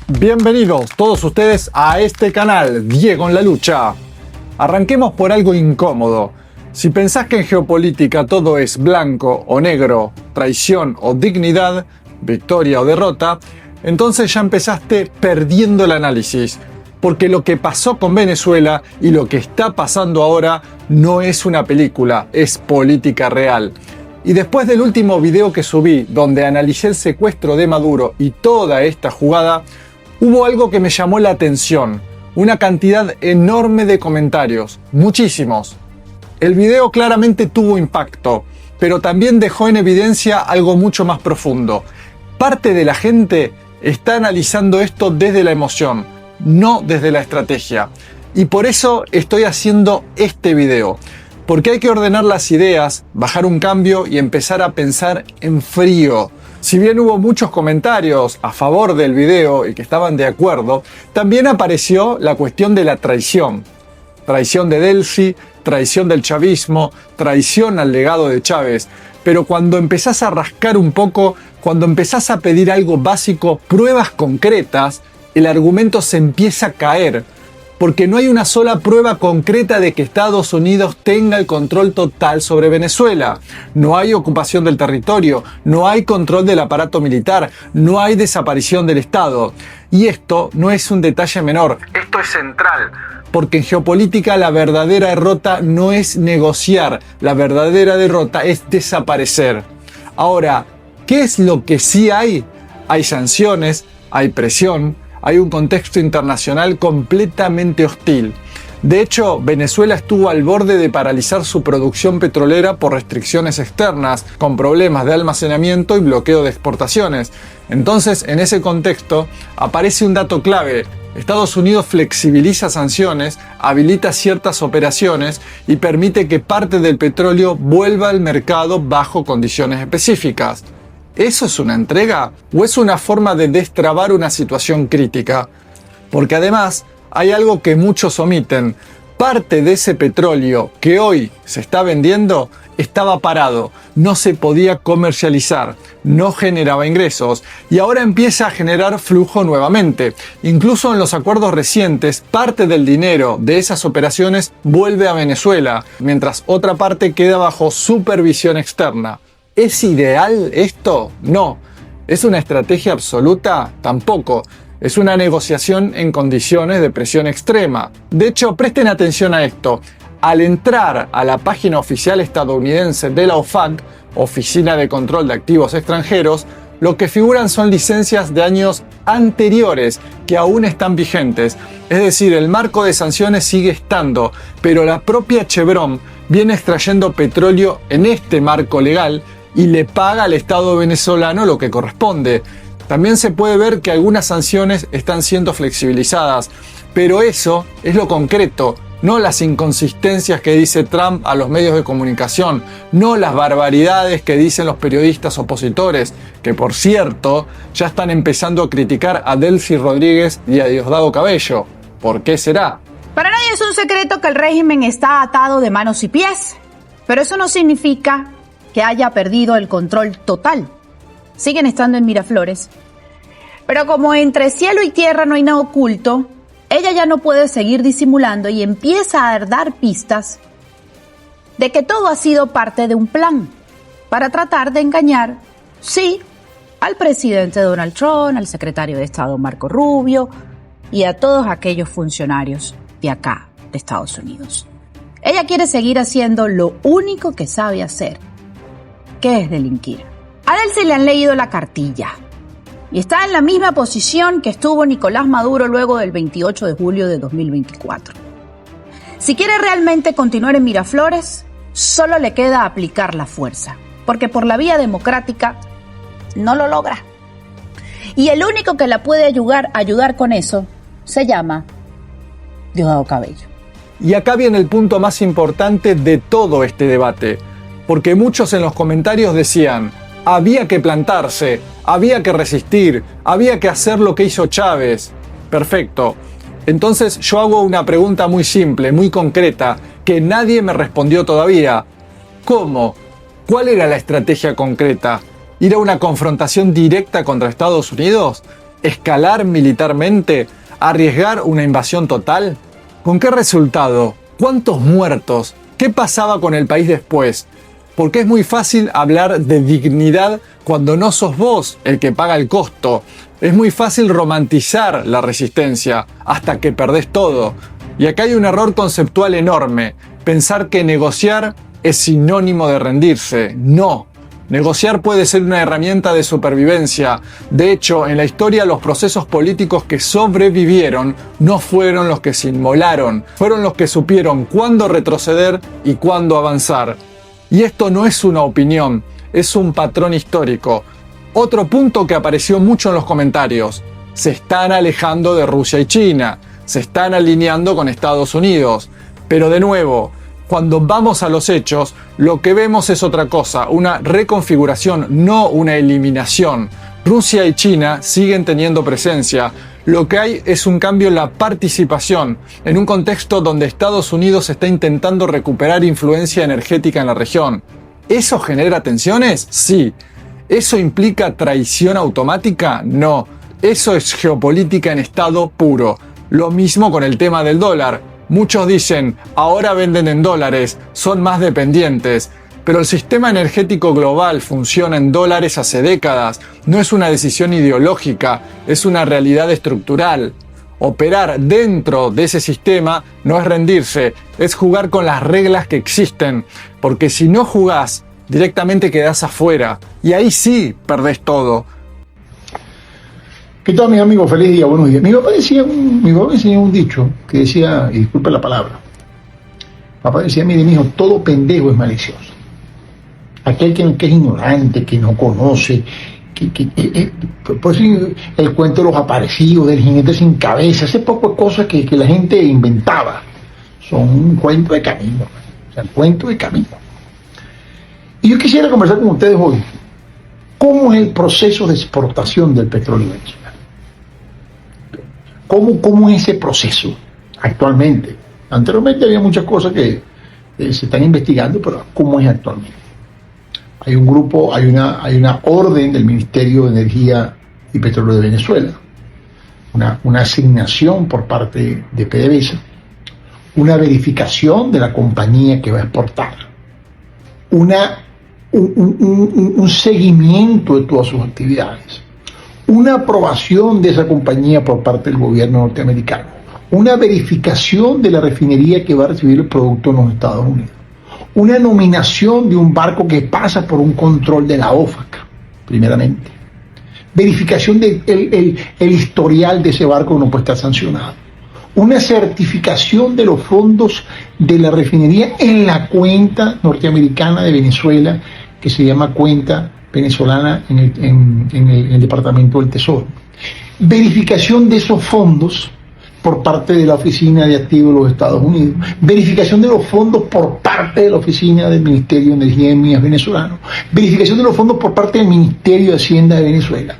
Bienvenidos todos ustedes a este canal, Diego en la Lucha. Arranquemos por algo incómodo. Si pensás que en geopolítica todo es blanco o negro, traición o dignidad, victoria o derrota, entonces ya empezaste perdiendo el análisis. Porque lo que pasó con Venezuela y lo que está pasando ahora no es una película, es política real. Y después del último video que subí, donde analicé el secuestro de Maduro y toda esta jugada, hubo algo que me llamó la atención. Una cantidad enorme de comentarios, muchísimos. El video claramente tuvo impacto, pero también dejó en evidencia algo mucho más profundo. Parte de la gente está analizando esto desde la emoción, no desde la estrategia. Y por eso estoy haciendo este video. Porque hay que ordenar las ideas, bajar un cambio y empezar a pensar en frío. Si bien hubo muchos comentarios a favor del video y que estaban de acuerdo, también apareció la cuestión de la traición. Traición de Delcy, traición del chavismo, traición al legado de Chávez. Pero cuando empezás a rascar un poco, cuando empezás a pedir algo básico, pruebas concretas, el argumento se empieza a caer. Porque no hay una sola prueba concreta de que Estados Unidos tenga el control total sobre Venezuela. No hay ocupación del territorio, no hay control del aparato militar, no hay desaparición del Estado. Y esto no es un detalle menor, esto es central. Porque en geopolítica la verdadera derrota no es negociar, la verdadera derrota es desaparecer. Ahora, ¿qué es lo que sí hay? Hay sanciones, hay presión. Hay un contexto internacional completamente hostil. De hecho, Venezuela estuvo al borde de paralizar su producción petrolera por restricciones externas, con problemas de almacenamiento y bloqueo de exportaciones. Entonces, en ese contexto, aparece un dato clave. Estados Unidos flexibiliza sanciones, habilita ciertas operaciones y permite que parte del petróleo vuelva al mercado bajo condiciones específicas. ¿Eso es una entrega o es una forma de destrabar una situación crítica? Porque además hay algo que muchos omiten. Parte de ese petróleo que hoy se está vendiendo estaba parado, no se podía comercializar, no generaba ingresos y ahora empieza a generar flujo nuevamente. Incluso en los acuerdos recientes, parte del dinero de esas operaciones vuelve a Venezuela, mientras otra parte queda bajo supervisión externa. ¿Es ideal esto? No. ¿Es una estrategia absoluta? Tampoco. Es una negociación en condiciones de presión extrema. De hecho, presten atención a esto. Al entrar a la página oficial estadounidense de la OFAC, Oficina de Control de Activos Extranjeros, lo que figuran son licencias de años anteriores que aún están vigentes. Es decir, el marco de sanciones sigue estando, pero la propia Chevron viene extrayendo petróleo en este marco legal y le paga al Estado venezolano lo que corresponde. También se puede ver que algunas sanciones están siendo flexibilizadas, pero eso es lo concreto, no las inconsistencias que dice Trump a los medios de comunicación, no las barbaridades que dicen los periodistas opositores, que por cierto ya están empezando a criticar a Delcy Rodríguez y a Diosdado Cabello. ¿Por qué será? Para nadie es un secreto que el régimen está atado de manos y pies, pero eso no significa que haya perdido el control total. Siguen estando en Miraflores. Pero como entre cielo y tierra no hay nada oculto, ella ya no puede seguir disimulando y empieza a dar pistas de que todo ha sido parte de un plan para tratar de engañar, sí, al presidente Donald Trump, al secretario de Estado Marco Rubio y a todos aquellos funcionarios de acá, de Estados Unidos. Ella quiere seguir haciendo lo único que sabe hacer, que es delinquir. A Delcy le han leído la cartilla y está en la misma posición que estuvo Nicolás Maduro luego del 28 de julio de 2024. Si quiere realmente continuar en Miraflores, solo le queda aplicar la fuerza, porque por la vía democrática no lo logra. Y el único que la puede ayudar con eso se llama Diosdado Cabello. Y acá viene el punto más importante de todo este debate. Porque muchos en los comentarios decían, había que plantarse, había que resistir, había que hacer lo que hizo Chávez. Perfecto. Entonces yo hago una pregunta muy simple, muy concreta, que nadie me respondió todavía. ¿Cómo? ¿Cuál era la estrategia concreta? ¿Ir a una confrontación directa contra Estados Unidos? ¿Escalar militarmente? ¿Arriesgar una invasión total? ¿Con qué resultado? ¿Cuántos muertos? ¿Qué pasaba con el país después? Porque es muy fácil hablar de dignidad cuando no sos vos el que paga el costo. Es muy fácil romantizar la resistencia hasta que perdés todo. Y acá hay un error conceptual enorme. Pensar que negociar es sinónimo de rendirse. No. Negociar puede ser una herramienta de supervivencia. De hecho, en la historia los procesos políticos que sobrevivieron no fueron los que se inmolaron, fueron los que supieron cuándo retroceder y cuándo avanzar. Y esto no es una opinión, es un patrón histórico. Otro punto que apareció mucho en los comentarios: se están alejando de Rusia y China, se están alineando con Estados Unidos. Pero de nuevo, cuando vamos a los hechos, lo que vemos es otra cosa, una reconfiguración, no una eliminación. Rusia y China siguen teniendo presencia. Lo que hay es un cambio en la participación, en un contexto donde Estados Unidos está intentando recuperar influencia energética en la región. ¿Eso genera tensiones? Sí. ¿Eso implica traición automática? No. Eso es geopolítica en estado puro. Lo mismo con el tema del dólar. Muchos dicen, ahora venden en dólares, son más dependientes. Pero el sistema energético global funciona en dólares hace décadas. No es una decisión ideológica, es una realidad estructural. Operar dentro de ese sistema no es rendirse, es jugar con las reglas que existen. Porque si no jugás, directamente quedás afuera. Y ahí sí perdés todo. ¿Qué tal, mis amigos? Feliz día, buenos días. Mi papá me enseñó un dicho que decía, y disculpe la palabra, papá decía: mire, mi hijo, todo pendejo es malicioso. Aquel que es ignorante, que no conoce, pues el cuento de los aparecidos, del jinete sin cabeza, ese poco de cosas que la gente inventaba, son un cuento de camino, o sea, un cuento de camino. Y yo quisiera conversar con ustedes hoy, ¿cómo es el proceso de exportación del petróleo en China? ¿Cómo es ese proceso actualmente? Anteriormente había muchas cosas que se están investigando, pero ¿cómo es actualmente? Hay un grupo, hay una orden del Ministerio de Energía y Petróleo de Venezuela, una asignación por parte de PDVSA, una verificación de la compañía que va a exportar, un seguimiento de todas sus actividades, una aprobación de esa compañía por parte del gobierno norteamericano, una verificación de la refinería que va a recibir el producto en los Estados Unidos, una nominación de un barco que pasa por un control de la OFAC, primeramente, verificación del historial de ese barco que no puede estar sancionado, una certificación de los fondos de la refinería en la cuenta norteamericana de Venezuela, que se llama cuenta venezolana en el Departamento del Tesoro, verificación de esos fondos por parte de la Oficina de Activos de los Estados Unidos, verificación de los fondos por parte de la Oficina del Ministerio de Energía y Minas venezolano, verificación de los fondos por parte del Ministerio de Hacienda de Venezuela.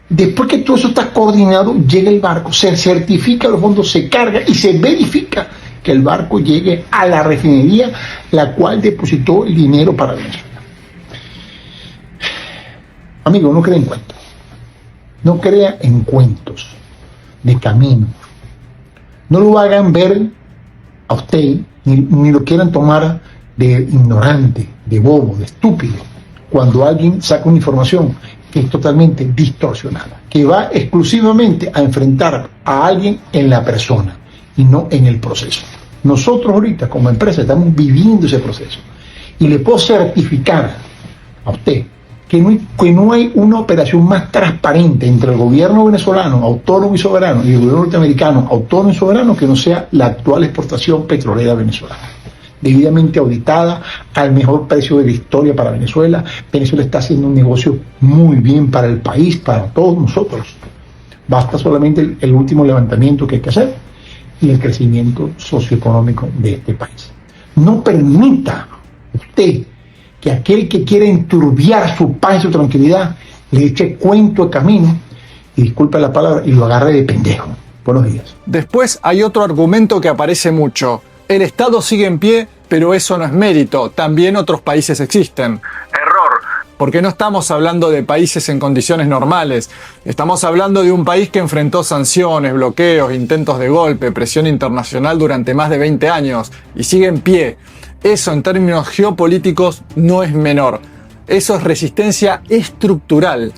Después que todo eso está coordinado, llega el barco, se certifica los fondos, se carga y se verifica que el barco llegue a la refinería, la cual depositó el dinero para Venezuela. Amigo, no crea en cuentos. No crea en cuentos de camino. No lo hagan ver a usted, ni lo quieran tomar de ignorante, de bobo, de estúpido, cuando alguien saca una información que es totalmente distorsionada, que va exclusivamente a enfrentar a alguien en la persona y no en el proceso. Nosotros ahorita como empresa estamos viviendo ese proceso y le puedo certificar a usted que no hay una operación más transparente entre el gobierno venezolano autónomo y soberano y el gobierno norteamericano autónomo y soberano que no sea la actual exportación petrolera venezolana, debidamente auditada al mejor precio de la historia para Venezuela. Venezuela está haciendo un negocio muy bien para el país, para todos nosotros. Basta solamente el último levantamiento que hay que hacer y el crecimiento socioeconómico de este país. No permita usted que aquel que quiere enturbiar su paz y su tranquilidad le eche cuento de camino, y disculpe la palabra, y lo agarre de pendejo. Buenos días. Después hay otro argumento que aparece mucho. El Estado sigue en pie, pero eso no es mérito. También otros países existen. Error. porque no estamos hablando de países en condiciones normales, estamos hablando de un país que enfrentó sanciones, bloqueos, intentos de golpe, presión internacional durante más de 20 años y sigue en pie. Eso en términos geopolíticos no es menor, eso es resistencia estructural.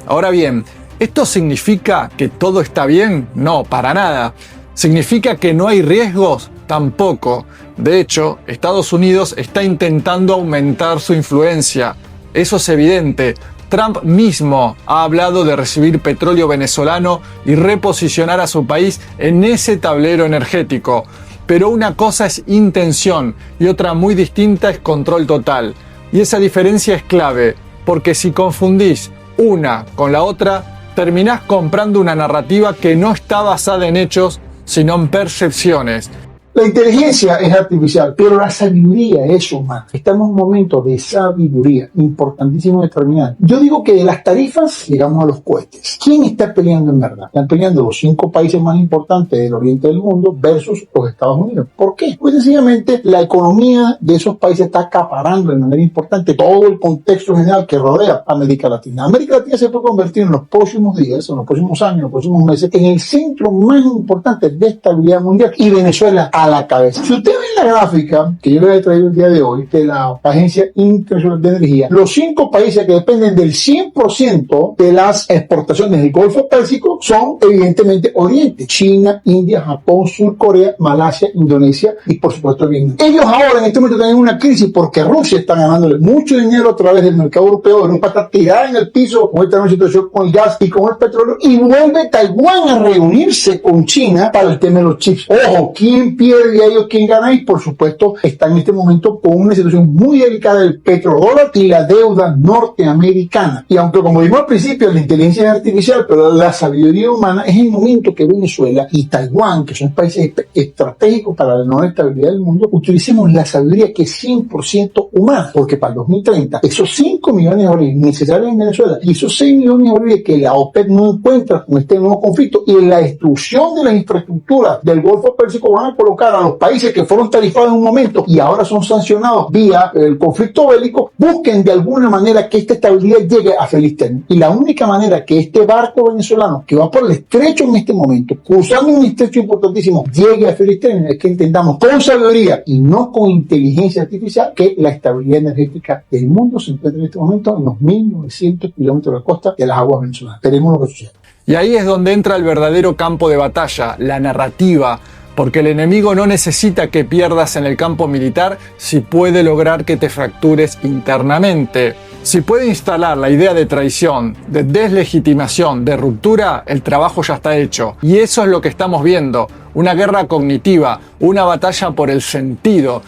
Ahora bien, ¿esto significa que todo está bien? No, para nada. ¿Significa que no hay riesgos? Tampoco. De hecho, Estados Unidos está intentando aumentar su influencia. Eso es evidente. Trump mismo ha hablado de recibir petróleo venezolano y reposicionar a su país en ese tablero energético. Pero una cosa es intención y otra muy distinta es control total. Y esa diferencia es clave, porque si confundís una con la otra, terminás comprando una narrativa que no está basada en hechos, sino en percepciones. La inteligencia es artificial, pero la sabiduría es humana. Estamos en un momento de sabiduría, importantísimo determinar. Yo digo que de las tarifas llegamos a los cohetes. ¿Quién está peleando en verdad? Están peleando los 5 países más importantes del oriente del mundo versus los Estados Unidos. ¿Por qué? Pues sencillamente la economía de esos países está acaparando de manera importante todo el contexto general que rodea a América Latina. América Latina se puede convertir en los próximos días, en los próximos años, en los próximos meses, en el centro más importante de estabilidad mundial, y Venezuela a la cabeza. Si usted ve la gráfica que yo les he traído el día de hoy de la Agencia Internacional de Energía, los 5 países que dependen del 100% de las exportaciones del Golfo Pérsico son evidentemente Oriente: China, India, Japón, Sur Corea, Malasia, Indonesia y por supuesto Vietnam. Ellos ahora en este momento tienen una crisis porque Rusia está ganándole mucho dinero a través del mercado europeo. Europa está tirada en el piso con esta nueva situación con el gas y con el petróleo, y vuelve Taiwán a reunirse con China para el tema de los chips. Ojo, ¿quién pierde ahí o quién gana? Y por supuesto está en este momento con una situación muy delicada del petrodólar y la deuda norteamericana. Y aunque, como dijimos al principio, la inteligencia es artificial, pero la sabiduría humana, es el momento que Venezuela y Taiwán, que son países estratégicos para la no estabilidad del mundo, utilicemos la sabiduría que es 100% humana, porque para el 2030 esos 5 millones de barriles necesarios en Venezuela y esos 6 millones de barriles que la OPEP no encuentra con este nuevo conflicto y la destrucción de las infraestructuras del Golfo Pérsico van a colocar a los países que fueron tarifados en un momento y ahora son sancionados vía el conflicto bélico, busquen de alguna manera que esta estabilidad llegue a feliz término. Y la única manera que este barco venezolano que va por el estrecho en este momento, cruzando un estrecho importantísimo, llegue a feliz término, es que entendamos con sabiduría y no con inteligencia artificial que la estabilidad energética del mundo se encuentra en este momento en los 1900 kilómetros de la costa de las aguas venezolanas. Veremos lo que sucede. Y ahí es donde entra el verdadero campo de batalla, la narrativa, porque el enemigo no necesita que pierdas en el campo militar si puede lograr que te fractures internamente. Si puede instalar la idea de traición, de deslegitimación, de ruptura, el trabajo ya está hecho. Y eso es lo que estamos viendo, una guerra cognitiva, una batalla por el sentido.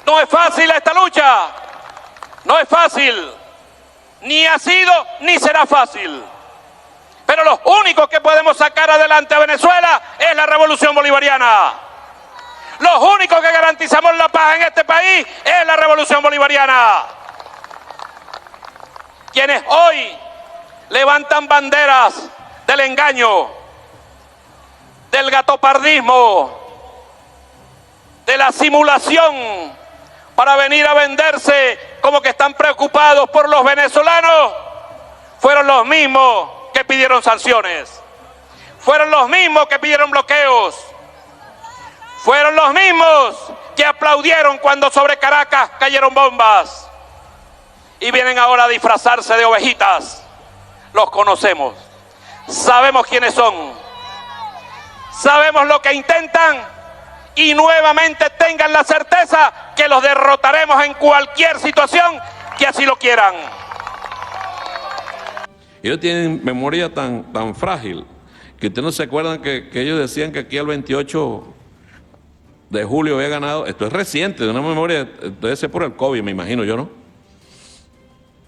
No es fácil esta lucha, no es fácil, ni ha sido ni será fácil. Pero los únicos que podemos sacar adelante a Venezuela es la revolución bolivariana. Los únicos que garantizamos la paz en este país es la revolución bolivariana. Quienes hoy levantan banderas del engaño, del gatopardismo, de la simulación para venir a venderse como que están preocupados por los venezolanos, fueron los mismos que pidieron sanciones, fueron los mismos que pidieron bloqueos, fueron los mismos que aplaudieron cuando sobre Caracas cayeron bombas y vienen ahora a disfrazarse de ovejitas. Los conocemos, sabemos quiénes son, sabemos lo que intentan y nuevamente tengan la certeza que los derrotaremos en cualquier situación que así lo quieran. Ellos tienen memoria tan frágil que ustedes no se acuerdan que ellos decían que aquí el 28 de julio había ganado. Esto es reciente, de una memoria, debe ser por el COVID, me imagino yo, ¿no?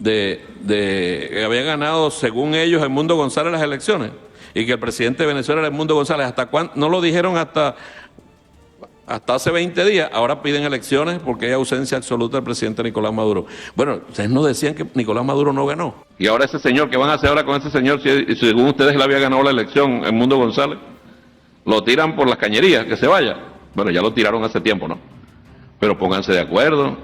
Había ganado, según ellos, Edmundo González las elecciones y que el presidente de Venezuela era Edmundo González. ¿Hasta cuándo? No lo dijeron hasta hace 20 días, ahora piden elecciones porque hay ausencia absoluta del presidente Nicolás Maduro. Bueno, ustedes no decían que Nicolás Maduro no ganó. Y ahora ese señor, ¿qué van a hacer ahora con ese señor si según ustedes él había ganado la elección, Edmundo González? Lo tiran por las cañerías, que se vaya. Bueno, ya lo tiraron hace tiempo, ¿no? Pero pónganse de acuerdo.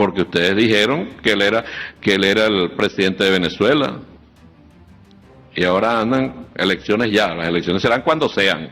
porque ustedes dijeron que él era el presidente de Venezuela. Y ahora andan elecciones ya, las elecciones serán cuando sean.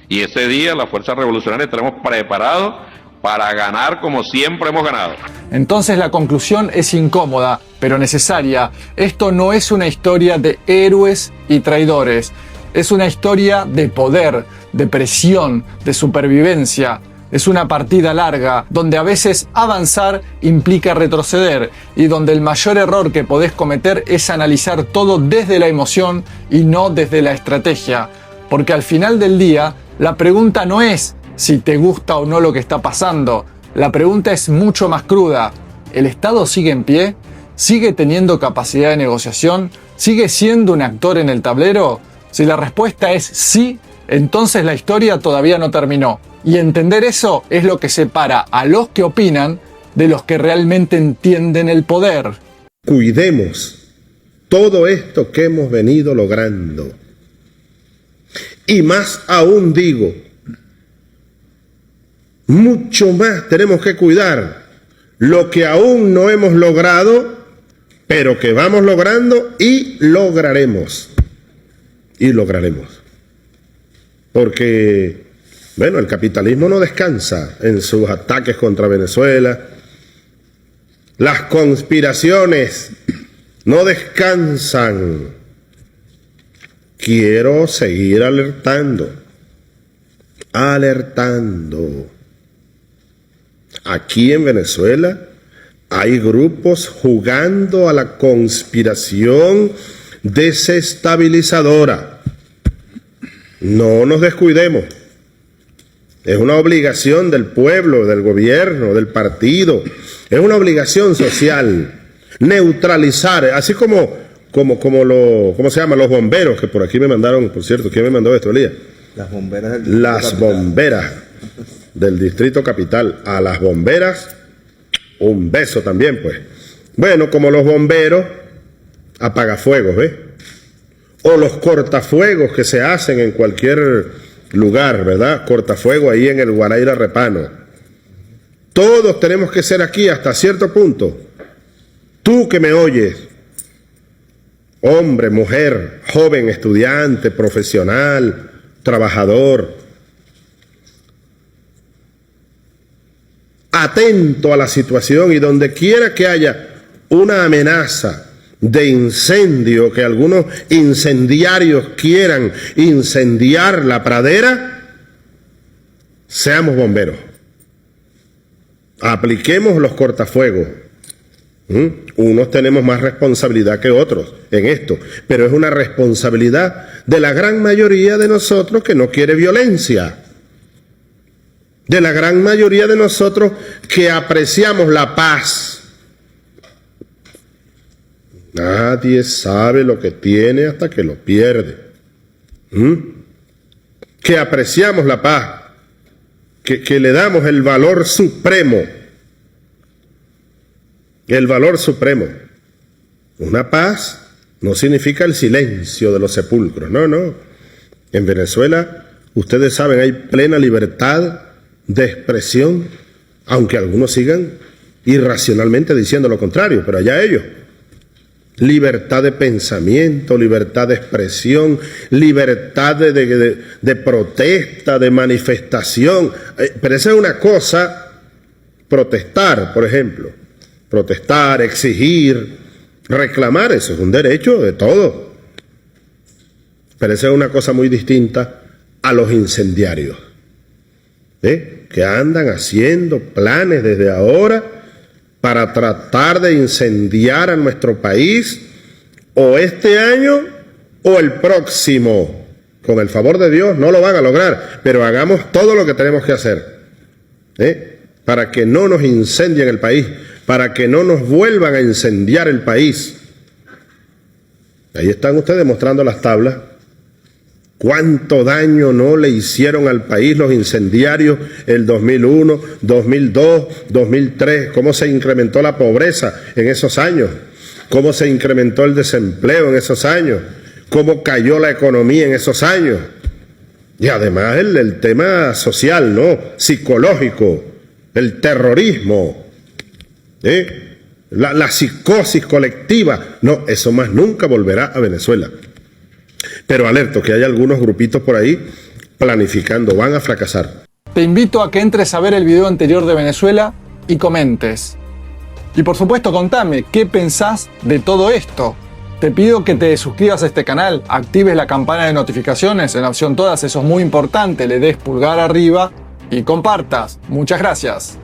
Y ese día la Fuerza Revolucionaria estaremos preparados para ganar como siempre hemos ganado. Entonces la conclusión es incómoda, pero necesaria. Esto no es una historia de héroes y traidores. Es una historia de poder, de presión, de supervivencia. Es una partida larga, donde a veces avanzar implica retroceder y donde el mayor error que podés cometer es analizar todo desde la emoción y no desde la estrategia. Porque al final del día, la pregunta no es si te gusta o no lo que está pasando. La pregunta es mucho más cruda. ¿El Estado sigue en pie? ¿Sigue teniendo capacidad de negociación? ¿Sigue siendo un actor en el tablero? Si la respuesta es sí, entonces la historia todavía no terminó. Y entender eso es lo que separa a los que opinan de los que realmente entienden el poder. Cuidemos todo esto que hemos venido logrando. Y más aún digo, mucho más tenemos que cuidar lo que aún no hemos logrado, pero que vamos logrando y lograremos. Y lograremos. Porque, bueno, el capitalismo no descansa en sus ataques contra Venezuela. Las conspiraciones no descansan. Quiero seguir alertando. Aquí en Venezuela hay grupos jugando a la conspiración desestabilizadora. No nos descuidemos. Es una obligación del pueblo, del gobierno, del partido. Es una obligación social neutralizar, así como ¿cómo se llama? Los bomberos, que por aquí me mandaron, por cierto, ¿quién me mandó esto, Elías? Las bomberas del Distrito Capital. A las bomberas, un beso también, pues. Bueno, como los bomberos, apagafuegos, ¿ves? O los cortafuegos que se hacen en cualquier lugar, ¿verdad? Cortafuego ahí en el Guaraíra Repano. Todos tenemos que ser aquí hasta cierto punto. Tú que me oyes, hombre, mujer, joven, estudiante, profesional, trabajador, atento a la situación, y donde quiera que haya una amenaza de incendio, que algunos incendiarios quieran incendiar la pradera, seamos bomberos. Apliquemos los cortafuegos. Unos tenemos más responsabilidad que otros en esto, pero es una responsabilidad de la gran mayoría de nosotros que no quiere violencia, de la gran mayoría de nosotros que apreciamos la paz. Nadie sabe lo que tiene hasta que lo pierde. Que apreciamos la paz, que le damos el valor supremo. El valor supremo. Una paz no significa el silencio de los sepulcros, no. En Venezuela, ustedes saben, hay plena libertad de expresión, aunque algunos sigan irracionalmente diciendo lo contrario, pero allá ellos. Libertad de pensamiento, libertad de expresión, libertad de protesta, de manifestación. Pero esa es una cosa, protestar, por ejemplo. Protestar, exigir, reclamar, eso es un derecho de todos. Pero esa es una cosa muy distinta a los incendiarios, que andan haciendo planes desde ahora para tratar de incendiar a nuestro país, o este año o el próximo. Con el favor de Dios no lo van a lograr, pero hagamos todo lo que tenemos que hacer, para que no nos incendien el país, para que no nos vuelvan a incendiar el país. Ahí están ustedes mostrando las tablas. ¿Cuánto daño no le hicieron al país los incendiarios el 2001, 2002, 2003? ¿Cómo se incrementó la pobreza en esos años? ¿Cómo se incrementó el desempleo en esos años? ¿Cómo cayó la economía en esos años? Y además el tema social, ¿no? Psicológico, el terrorismo. La psicosis colectiva. No, eso más nunca volverá a Venezuela. Pero alerto que hay algunos grupitos por ahí planificando, van a fracasar. Te invito a que entres a ver el video anterior de Venezuela y comentes. Y por supuesto contame qué pensás de todo esto. Te pido que te suscribas a este canal, actives la campana de notificaciones en la opción todas, eso es muy importante, le des pulgar arriba y compartas. Muchas gracias.